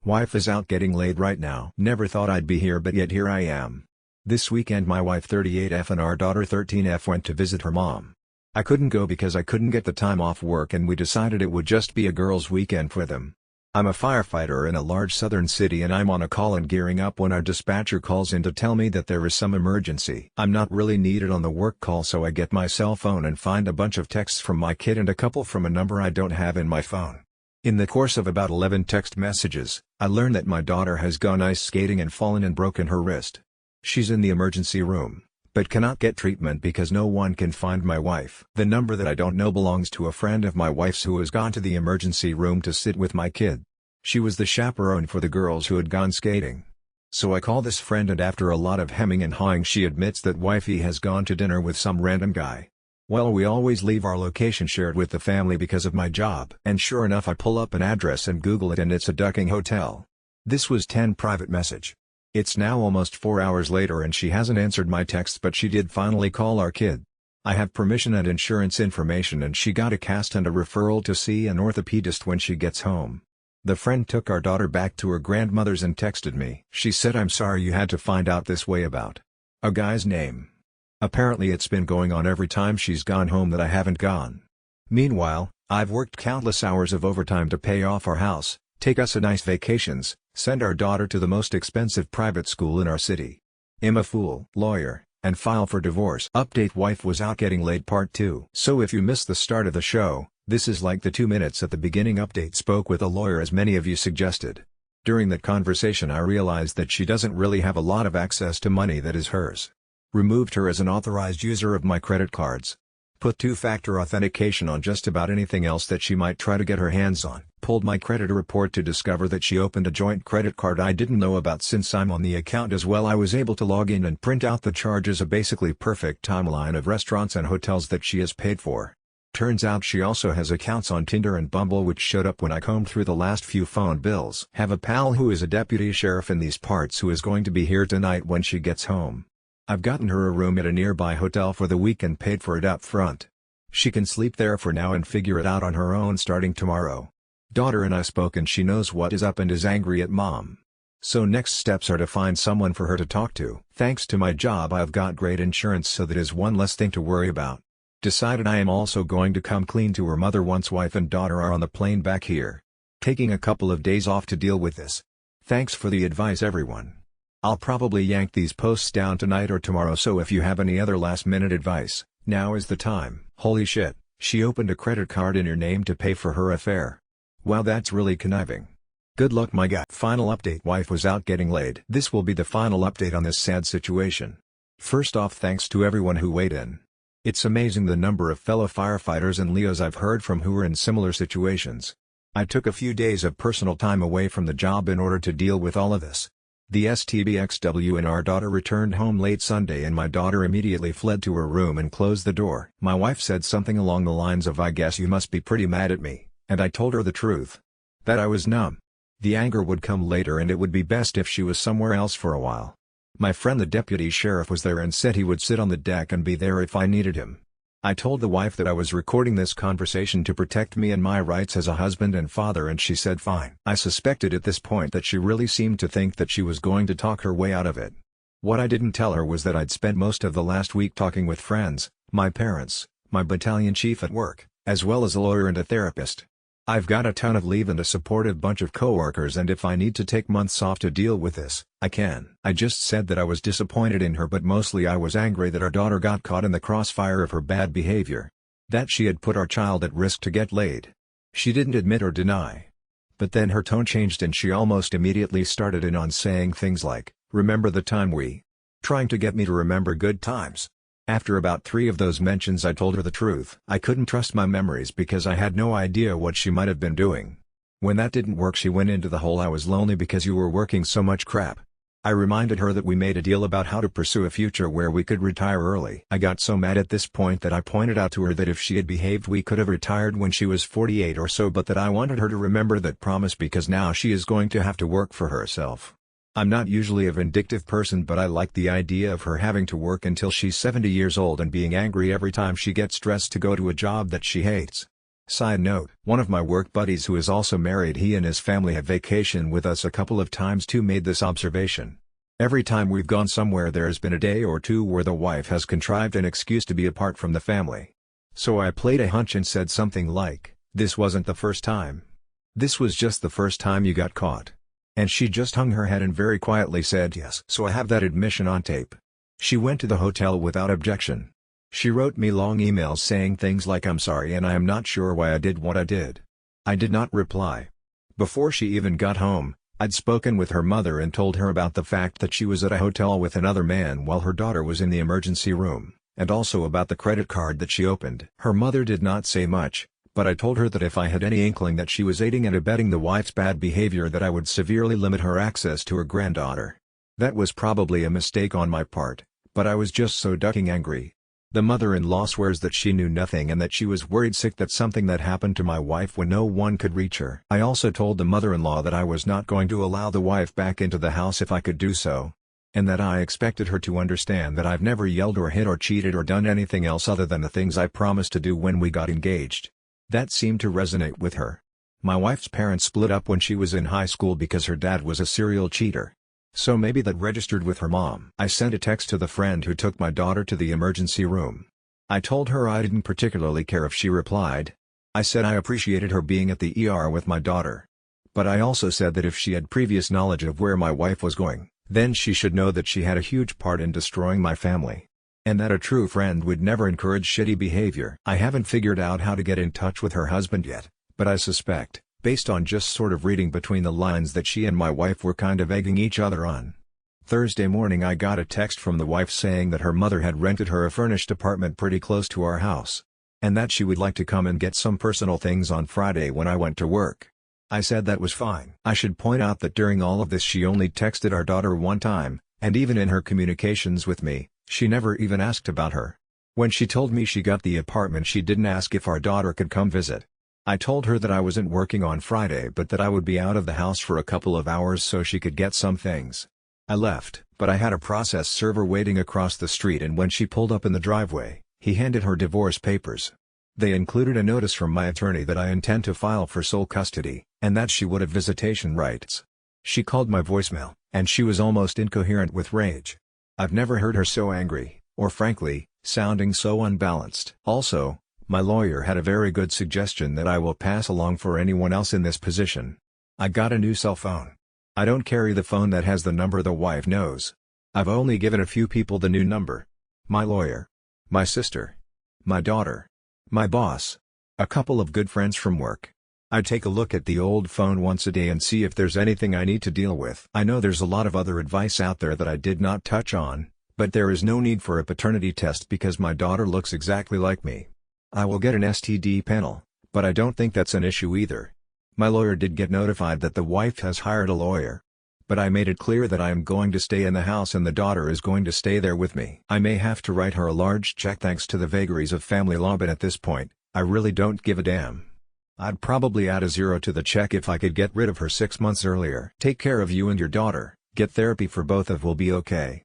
Wife is out getting laid right now. Never thought I'd be here, but yet here I am. This weekend my wife 38F and our daughter 13F went to visit her mom. I couldn't go because I couldn't get the time off work, and we decided it would just be a girls' weekend for them. I'm a firefighter in a large southern city, and I'm on a call and gearing up when our dispatcher calls in to tell me that there is some emergency. I'm not really needed on the work call, so I get my cell phone and find a bunch of texts from my kid and a couple from a number I don't have in my phone. In the course of about 11 text messages, I learn that my daughter has gone ice skating and fallen and broken her wrist. She's in the emergency room, but cannot get treatment because no one can find my wife. The number that I don't know belongs to a friend of my wife's who has gone to the emergency room to sit with my kid. She was the chaperone for the girls who had gone skating. So I call this friend, and after a lot of hemming and hawing she admits that wifey has gone to dinner with some random guy. Well, we always leave our location shared with the family because of my job. And sure enough, I pull up an address and Google it, and it's a ducking hotel. This was 10 private message. It's now almost 4 hours later and she hasn't answered my texts, but she did finally call our kid. I have permission and insurance information, and she got a cast and a referral to see an orthopedist when she gets home. The friend took our daughter back to her grandmother's and texted me. She said, "I'm sorry you had to find out this way about a guy's name. Apparently it's been going on every time she's gone home that I haven't gone. Meanwhile, I've worked countless hours of overtime to pay off our house, take us a nice vacations, send our daughter to the most expensive private school in our city. Am a fool, lawyer, and file for divorce." Update: wife was out getting laid part 2. So if you missed the start of the show, this is like the 2 minutes at the beginning. Update spoke with a lawyer, as many of you suggested. During that conversation I realized that she doesn't really have a lot of access to money that is hers. Removed her as an authorized user of my credit cards. Put two-factor authentication on just about anything else that she might try to get her hands on. Pulled my credit report to discover that she opened a joint credit card I didn't know about. Since I'm on the account as well, I was able to log in and print out the charges, a basically perfect timeline of restaurants and hotels that she has paid for. Turns out she also has accounts on Tinder and Bumble, which showed up when I combed through the last few phone bills. Have a pal who is a deputy sheriff in these parts who is going to be here tonight when she gets home. I've gotten her a room at a nearby hotel for the week and paid for it up front. She can sleep there for now and figure it out on her own starting tomorrow. Daughter and I spoke, and she knows what is up and is angry at mom. So next steps are to find someone for her to talk to. Thanks to my job I've got great insurance, so that is one less thing to worry about. Decided I am also going to come clean to her mother once wife and daughter are on the plane back here. Taking a couple of days off to deal with this. Thanks for the advice, everyone. I'll probably yank these posts down tonight or tomorrow, so if you have any other last-minute advice, now is the time. Holy shit, she opened a credit card in your name to pay for her affair. Wow, that's really conniving. Good luck, my guy. Final update: wife was out getting laid. This will be the final update on this sad situation. First off, thanks to everyone who weighed in. It's amazing the number of fellow firefighters and Leos I've heard from who are in similar situations. I took a few days of personal time away from the job in order to deal with all of this. The STBXW and our daughter returned home late Sunday, and my daughter immediately fled to her room and closed the door. My wife said something along the lines of, "I guess you must be pretty mad at me," and I told her the truth. That I was numb. The anger would come later, and it would be best if she was somewhere else for a while. My friend the deputy sheriff was there and said he would sit on the deck and be there if I needed him. I told the wife that I was recording this conversation to protect me and my rights as a husband and father, and she said fine. I suspected at this point that she really seemed to think that she was going to talk her way out of it. What I didn't tell her was that I'd spent most of the last week talking with friends, my parents, my battalion chief at work, as well as a lawyer and a therapist. I've got a ton of leave and a supportive bunch of coworkers, and if I need to take months off to deal with this, I can. I just said that I was disappointed in her, but mostly I was angry that our daughter got caught in the crossfire of her bad behavior. That she had put our child at risk to get laid. She didn't admit or deny. But then her tone changed and she almost immediately started in on saying things like, "Remember the time we..." Trying to get me to remember good times. After about 3 of those mentions I told her the truth. I couldn't trust my memories because I had no idea what she might have been doing. When that didn't work, she went into the whole "I was lonely because you were working so much" crap. I reminded her that we made a deal about how to pursue a future where we could retire early. I got so mad at this point that I pointed out to her that if she had behaved we could have retired when she was 48 or so, but that I wanted her to remember that promise because now she is going to have to work for herself. I'm not usually a vindictive person, but I like the idea of her having to work until she's 70 years old and being angry every time she gets dressed to go to a job that she hates. Side note, one of my work buddies who is also married, he and his family have vacationed with us a couple of times too, made this observation. Every time we've gone somewhere there has been a day or two where the wife has contrived an excuse to be apart from the family. So I played a hunch and said something like, "This wasn't the first time. This was just the first time you got caught." And she just hung her head and very quietly said yes. So I have that admission on tape. She went to the hotel without objection. She wrote me long emails saying things like, "I'm sorry and I am not sure why I did what I did." I did not reply. Before she even got home, I'd spoken with her mother and told her about the fact that she was at a hotel with another man while her daughter was in the emergency room, and also about the credit card that she opened. Her mother did not say much, but I told her that if I had any inkling that she was aiding and abetting the wife's bad behavior, that I would severely limit her access to her granddaughter. That was probably a mistake on my part, but I was just so ducking angry. The mother-in-law swears that she knew nothing and that she was worried sick that something that happened to my wife when no one could reach her. I also told the mother-in-law that I was not going to allow the wife back into the house if I could do so, and that I expected her to understand that I've never yelled or hit or cheated or done anything else other than the things I promised to do when we got engaged. That seemed to resonate with her. My wife's parents split up when she was in high school because her dad was a serial cheater. So maybe that registered with her mom. I sent a text to the friend who took my daughter to the emergency room. I told her I didn't particularly care if she replied. I said I appreciated her being at the ER with my daughter. But I also said that if she had previous knowledge of where my wife was going, then she should know that she had a huge part in destroying my family. And that a true friend would never encourage shitty behavior. I haven't figured out how to get in touch with her husband yet, but I suspect, based on just sort of reading between the lines, that she and my wife were kind of egging each other on. Thursday morning I got a text from the wife saying that her mother had rented her a furnished apartment pretty close to our house, and that she would like to come and get some personal things on Friday when I went to work. I said that was fine. I should point out that during all of this she only texted our daughter one time, and even in her communications with me, she never even asked about her. When she told me she got the apartment, she didn't ask if our daughter could come visit. I told her that I wasn't working on Friday but that I would be out of the house for a couple of hours so she could get some things. I left, but I had a process server waiting across the street, and when she pulled up in the driveway, he handed her divorce papers. They included a notice from my attorney that I intend to file for sole custody, and that she would have visitation rights. She called my voicemail, and she was almost incoherent with rage. I've never heard her so angry, or frankly, sounding so unbalanced. Also, my lawyer had a very good suggestion that I will pass along for anyone else in this position. I got a new cell phone. I don't carry the phone that has the number the wife knows. I've only given a few people the new number. My lawyer, my sister, my daughter, my boss, a couple of good friends from work. I take a look at the old phone once a day and see if there's anything I need to deal with. I know there's a lot of other advice out there that I did not touch on, but there is no need for a paternity test because my daughter looks exactly like me. I will get an STD panel, but I don't think that's an issue either. My lawyer did get notified that the wife has hired a lawyer. But I made it clear that I am going to stay in the house and the daughter is going to stay there with me. I may have to write her a large check thanks to the vagaries of family law, but at this point, I really don't give a damn. I'd probably add a zero to the check if I could get rid of her 6 months earlier. Take care of you and your daughter, get therapy for both of will be okay.